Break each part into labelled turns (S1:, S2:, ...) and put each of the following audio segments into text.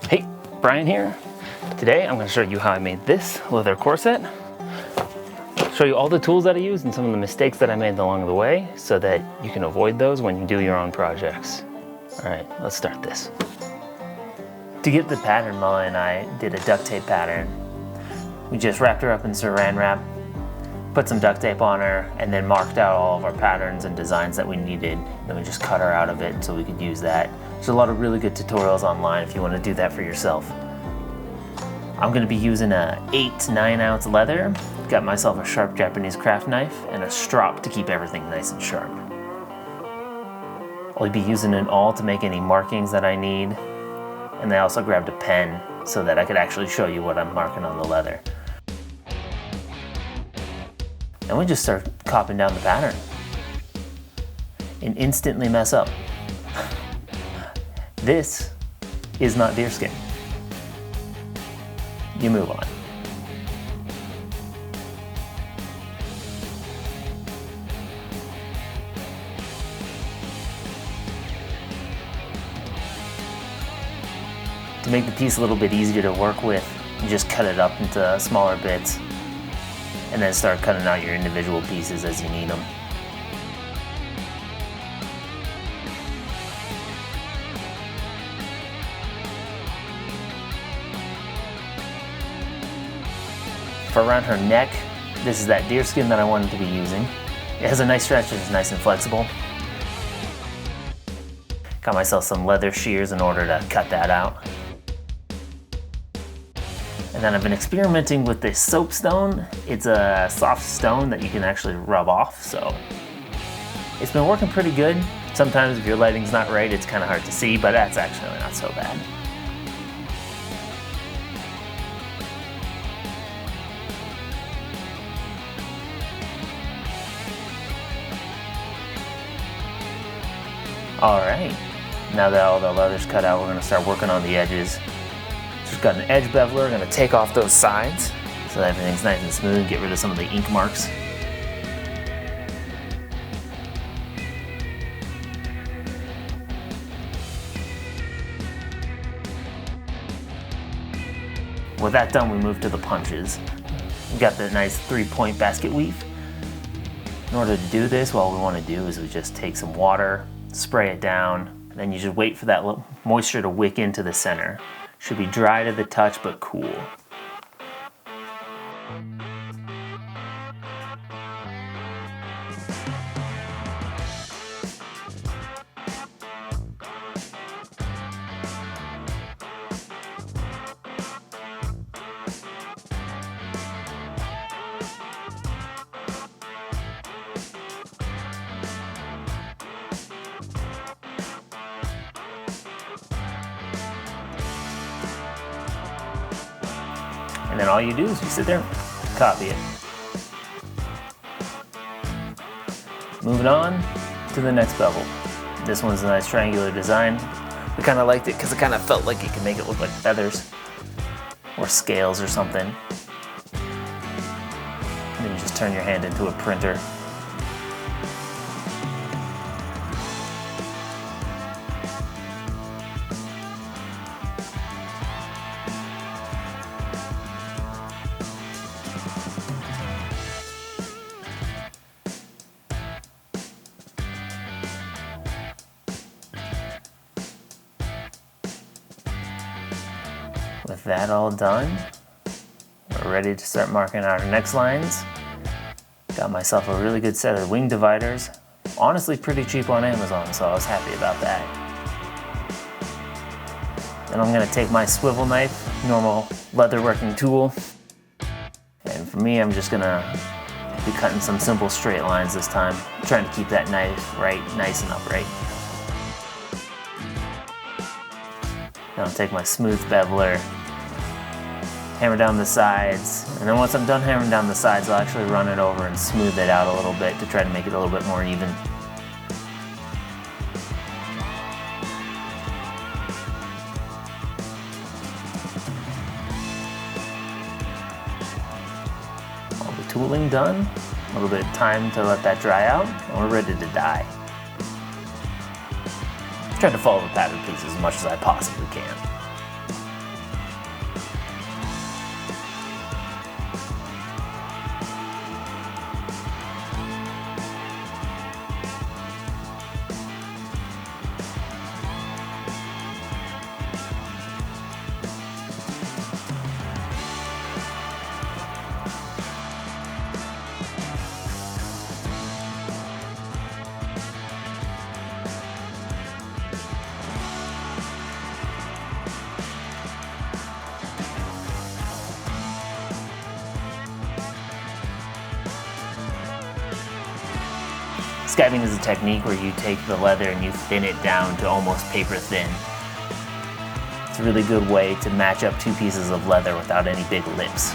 S1: Hey, Brian here. Today I'm going to show you how I made this leather corset. Show you all the tools that I used and some of the mistakes that I made along the way so that you can avoid those when you do your own projects. All right, let's start this. To get the pattern, Molly and I did a duct tape pattern. We just wrapped her up in saran wrap, put some duct tape on her, and then marked out all of our patterns and designs that we needed. Then we just cut her out of it so we could use that. There's a lot of really good tutorials online if you want to do that for yourself. I'm going to be using a 8 to 9 ounce leather. Got myself a sharp Japanese craft knife and a strop to keep everything nice and sharp. I'll be using an awl to make any markings that I need. And I also grabbed a pen so that I could actually show you what I'm marking on the leather. And we just start copying down the pattern and instantly mess up. This is not deerskin. You move on. To make the piece a little bit easier to work with, you just cut it up into smaller bits and then start cutting out your individual pieces as you need them. For around her neck, this is that deerskin that I wanted to be using. It has a nice stretch and it's nice and flexible. Got myself some leather shears in order to cut that out. And then I've been experimenting with this soapstone. It's a soft stone that you can actually rub off, so it's been working pretty good. Sometimes if your lighting's not right, it's kind of hard to see, but that's actually not so bad. All right, now that all the leather's cut out, we're gonna start working on the edges. Just got an edge beveler, gonna take off those sides so that everything's nice and smooth, get rid of some of the ink marks. With that done, we move to the punches. We've got the nice 3-point basket weave. In order to do this, what we wanna do is we just take some water, spray it down, and then you just wait for that moisture to wick into the center. Should be dry to the touch, but cool. And then all you do is you sit there, copy it. Moving on to the next bevel. This one's a nice triangular design. We kind of liked it because it kind of felt like you could make it look like feathers or scales or something. And then you just turn your hand into a printer. With that all done, we're ready to start marking out our next lines. Got myself a really good set of wing dividers. Honestly, pretty cheap on Amazon, so I was happy about that. Then I'm gonna take my swivel knife, normal leather working tool. And for me, I'm just gonna be cutting some simple straight lines this time. I'm trying to keep that knife nice and upright. Then I'll take my smooth beveler, hammer down the sides, and then once I'm done hammering down the sides, I'll actually run it over and smooth it out a little bit to try to make it a little bit more even. All the tooling done, a little bit of time to let that dry out, and we're ready to dye. Trying to follow the pattern piece as much as I possibly can. Skiving is a technique where you take the leather and you thin it down to almost paper thin. It's a really good way to match up two pieces of leather without any big lips.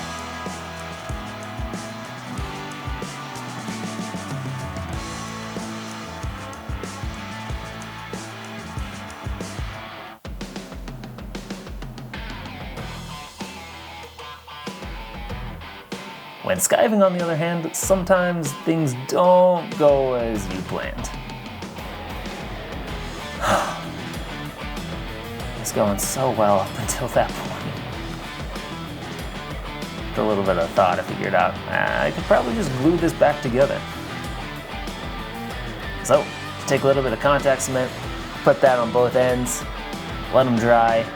S1: When skiving, on the other hand, sometimes things don't go as you planned. It's going so well up until that point. With a little bit of thought, I figured out I could probably just glue this back together. So, take a little bit of contact cement, put that on both ends, let them dry.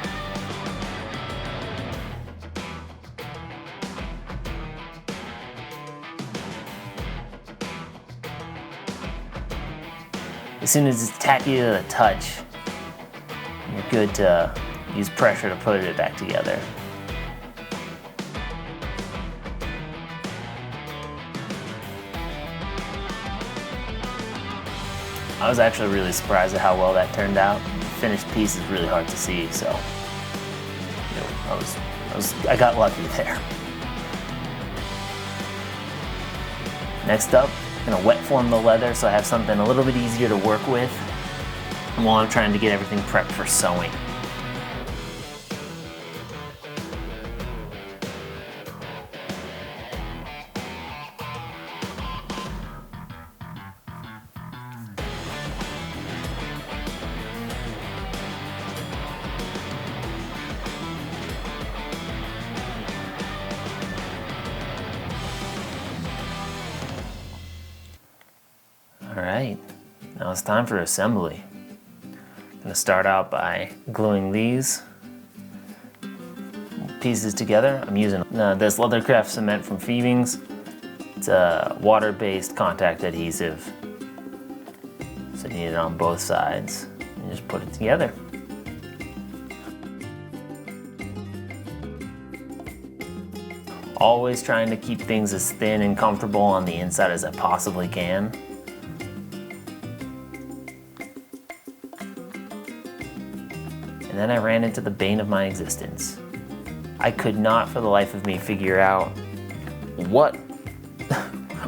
S1: As soon as it's tacky to the touch, you're good to use pressure to put it back together. I was actually really surprised at how well that turned out. The finished piece is really hard to see, so I got lucky there. Next up, I'm gonna wet form the leather so I have something a little bit easier to work with while I'm trying to get everything prepped for sewing. Alright, now it's time for assembly. I'm going to start out by gluing these pieces together. I'm using this Leathercraft cement from Phoebing's. It's a water-based contact adhesive. So you need it on both sides. And just put it together. Always trying to keep things as thin and comfortable on the inside as I possibly can. And then I ran into the bane of my existence. I could not for the life of me figure out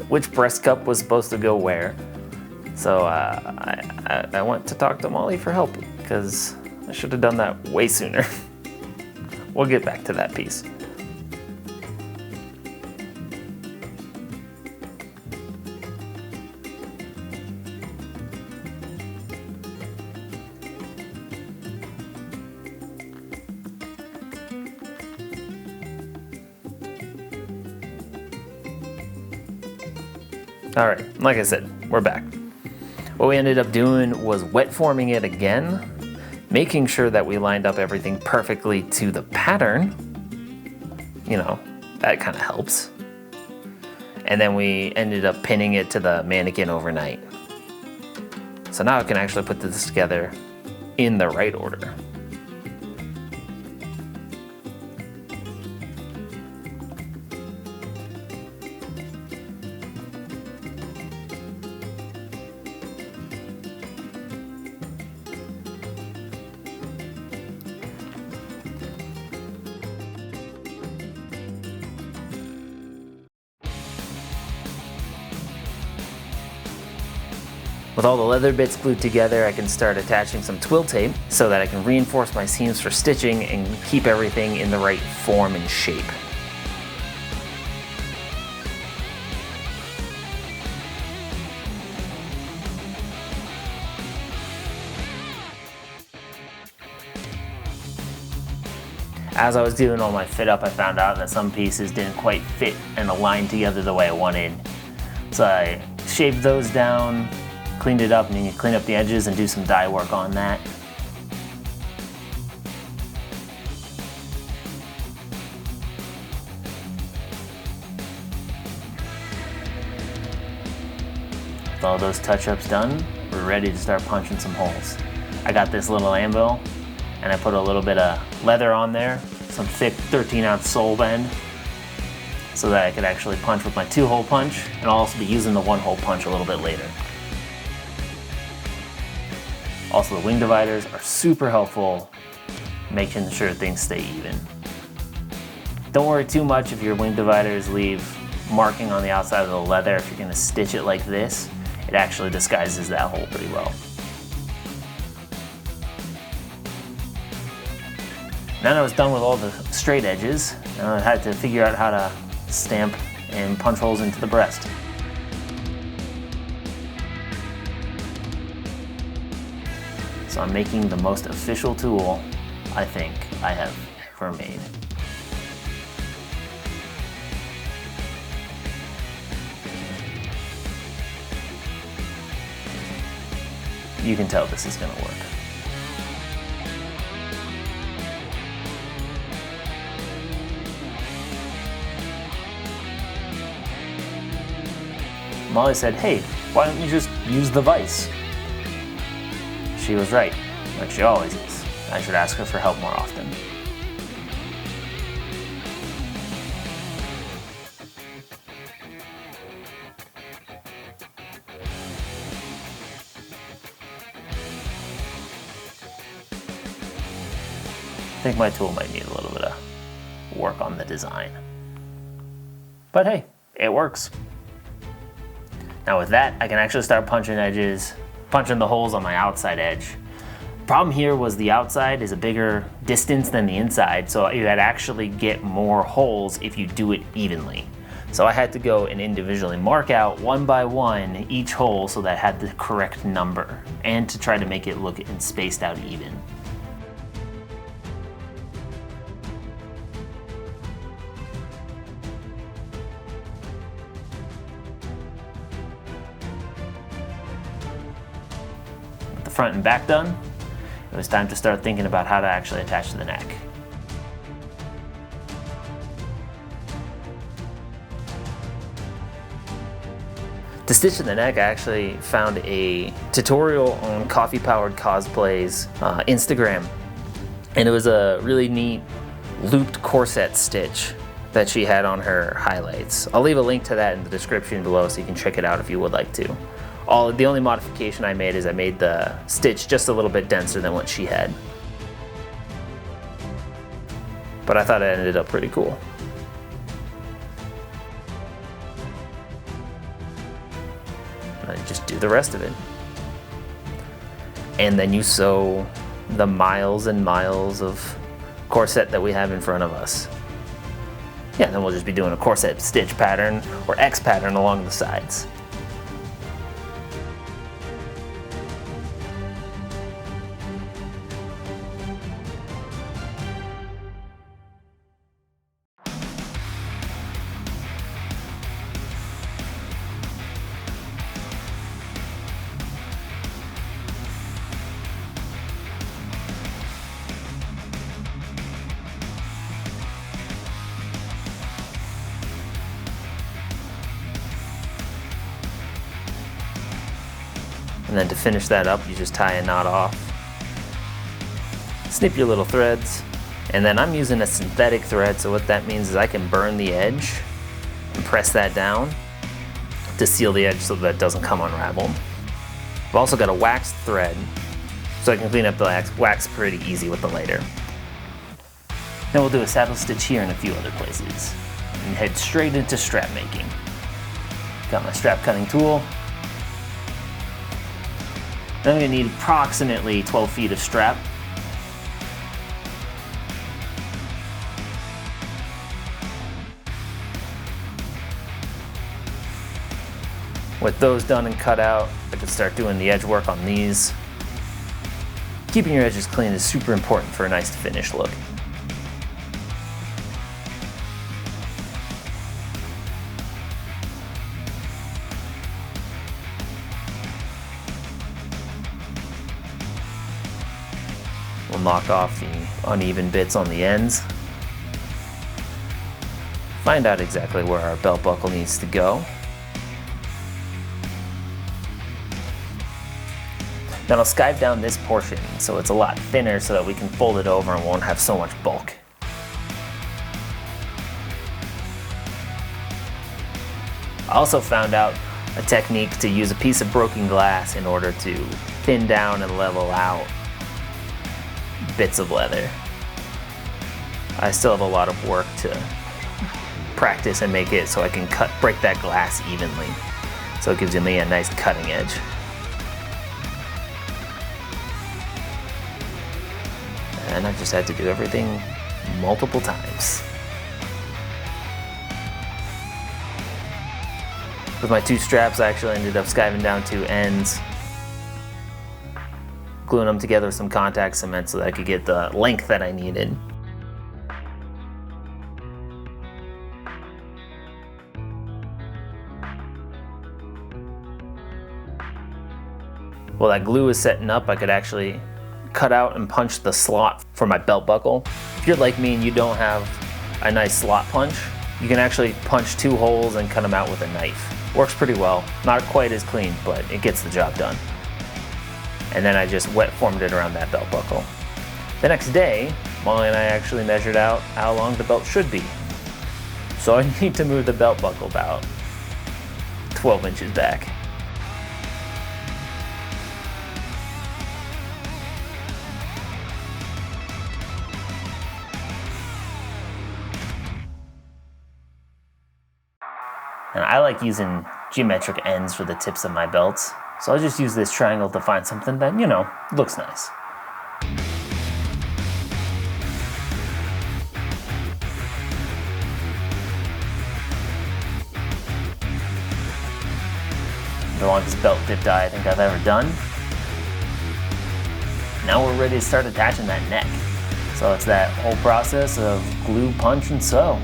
S1: which breast cup was supposed to go where. So I went to talk to Molly for help because I should have done that way sooner. We'll get back to that piece. Alright, like I said, we're back. What we ended up doing was wet forming it again, making sure that we lined up everything perfectly to the pattern. You know, that kind of helps. And then we ended up pinning it to the mannequin overnight. So now I can actually put this together in the right order. With all the leather bits glued together, I can start attaching some twill tape so that I can reinforce my seams for stitching and keep everything in the right form and shape. As I was doing all my fit up, I found out that some pieces didn't quite fit and align together the way I wanted. So I shaved those down, cleaned it up, and then you clean up the edges and do some dye work on that. With all those touch-ups done, we're ready to start punching some holes. I got this little anvil, and I put a little bit of leather on there, some thick 13-ounce sole bend, so that I could actually punch with my 2-hole punch, and I'll also be using the 1-hole punch a little bit later. Also, the wing dividers are super helpful, making sure things stay even. Don't worry too much if your wing dividers leave marking on the outside of the leather. If you're gonna stitch it like this, it actually disguises that hole pretty well. Now that I was done with all the straight edges, I had to figure out how to stamp and punch holes into the breast. So I'm making the most official tool I think I have ever made. You can tell this is gonna work. Molly said, "Hey, why don't you just use the vise?" She was right, like she always is. I should ask her for help more often. I think my tool might need a little bit of work on the design. But hey, it works. Now with that, I can actually start punching the holes on my outside edge. Problem here was the outside is a bigger distance than the inside, so you'd actually get more holes if you do it evenly. So I had to go and individually mark out one by one each hole so that it had the correct number, and to try to make it look and spaced out even. Front and back done, it was time to start thinking about how to actually attach to the neck. To stitch to the neck, I actually found a tutorial on Coffepowered Cosplay's Instagram, and it was a really neat looped corset stitch that she had on her highlights. I'll leave a link to that in the description below so you can check it out if you would like to. The only modification I made is I made the stitch just a little bit denser than what she had. But I thought it ended up pretty cool. And I just do the rest of it. And then you sew the miles and miles of corset that we have in front of us. Yeah, then we'll just be doing a corset stitch pattern or X pattern along the sides. And then to finish that up, you just tie a knot off. Snip your little threads. And then I'm using a synthetic thread, so what that means is I can burn the edge and press that down to seal the edge so that it doesn't come unraveled. I've also got a waxed thread, so I can clean up the wax pretty easy with the lighter. Then we'll do a saddle stitch here and a few other places. And head straight into strap making. Got my strap cutting tool. Then I'm going to need approximately 12 feet of strap. With those done and cut out, I can start doing the edge work on these. Keeping your edges clean is super important for a nice finished look. We'll knock off the uneven bits on the ends. Find out exactly where our belt buckle needs to go. Then I'll skive down this portion so it's a lot thinner so that we can fold it over and won't have so much bulk. I also found out a technique to use a piece of broken glass in order to thin down and level out bits of leather. I still have a lot of work to practice and make it so I can break that glass evenly. So it gives me a nice cutting edge. And I just had to do everything multiple times. With my 2 straps, I actually ended up skiving down 2 ends, gluing them together with some contact cement so that I could get the length that I needed. While that glue was setting up, I could actually cut out and punch the slot for my belt buckle. If you're like me and you don't have a nice slot punch, you can actually punch 2 holes and cut them out with a knife. Works pretty well. Not quite as clean, but it gets the job done. And then I just wet formed it around that belt buckle. The next day, Molly and I actually measured out how long the belt should be. So I need to move the belt buckle about 12 inches back. And I like using geometric ends for the tips of my belts, so I'll just use this triangle to find something that, you know, looks nice. The longest belt dip dye I think I've ever done. Now we're ready to start attaching that neck. So it's that whole process of glue, punch, and sew.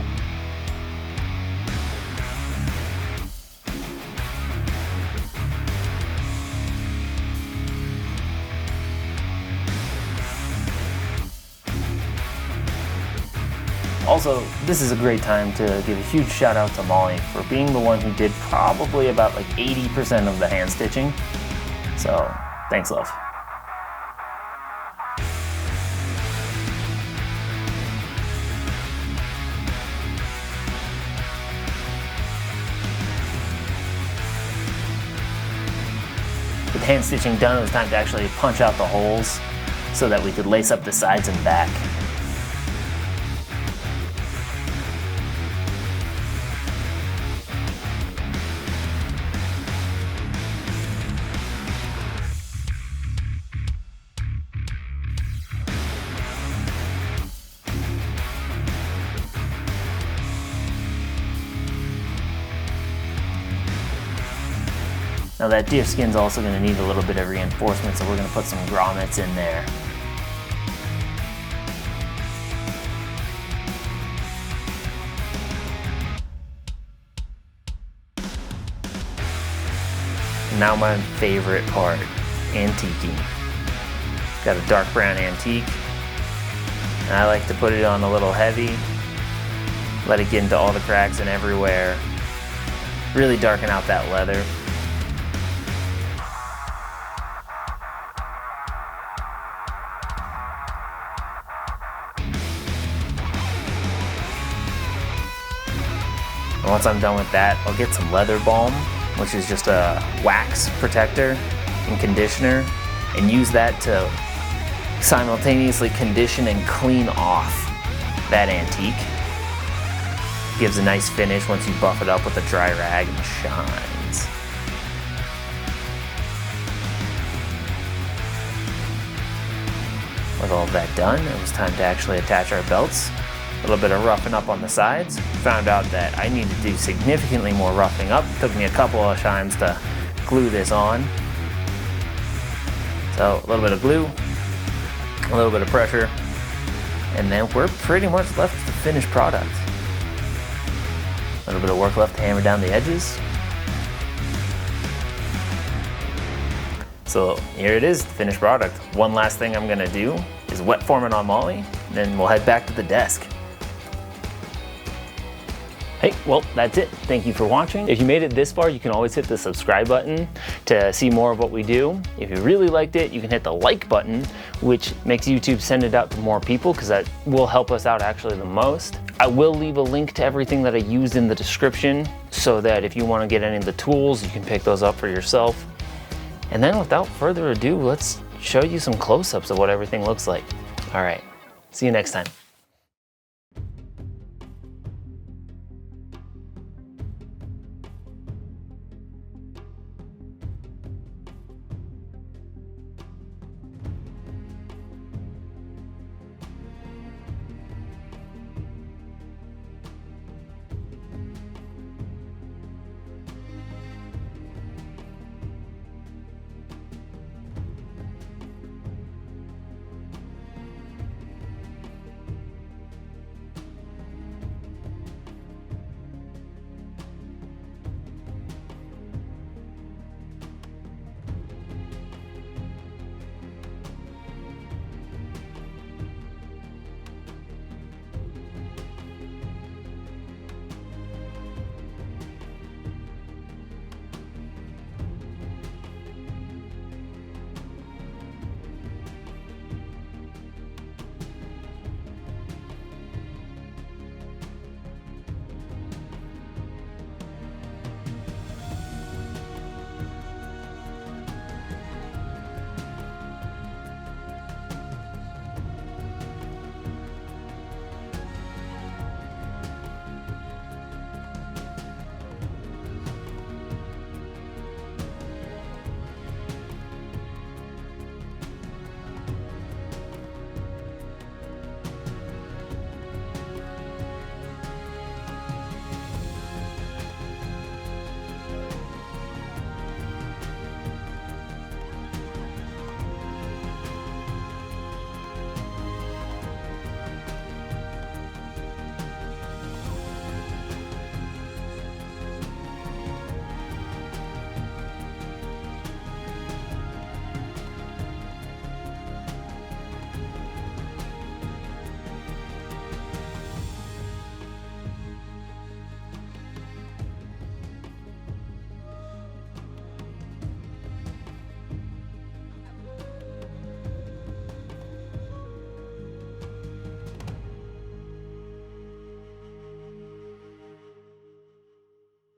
S1: Also, this is a great time to give a huge shout out to Molly for being the one who did probably about like 80% of the hand stitching. So, thanks, love. With hand stitching done, it was time to actually punch out the holes so that we could lace up the sides and back. Now that deer skin's also going to need a little bit of reinforcement, so we're going to put some grommets in there. Now my favorite part, antiquing. Got a dark brown antique, and I like to put it on a little heavy, let it get into all the cracks and everywhere, really darken out that leather. And once I'm done with that, I'll get some leather balm, which is just a wax protector and conditioner, and use that to simultaneously condition and clean off that antique. Gives a nice finish once you buff it up with a dry rag and shines. With all of that done, it was time to actually attach our belts. A little bit of roughing up on the sides. Found out that I need to do significantly more roughing up. Took me a couple of times to glue this on. So a little bit of glue, a little bit of pressure, and then we're pretty much left with the finished product. A little bit of work left to hammer down the edges. So here it is, the finished product. One last thing I'm gonna do is wet form it on Molly, then we'll head back to the desk. Hey, well, that's it. Thank you for watching. If you made it this far, you can always hit the subscribe button to see more of what we do. If you really liked it, you can hit the like button, which makes YouTube send it out to more people, because that will help us out actually the most. I will leave a link to everything that I used in the description, so that if you want to get any of the tools, you can pick those up for yourself. And then without further ado, let's show you some close-ups of what everything looks like. All right, see you next time.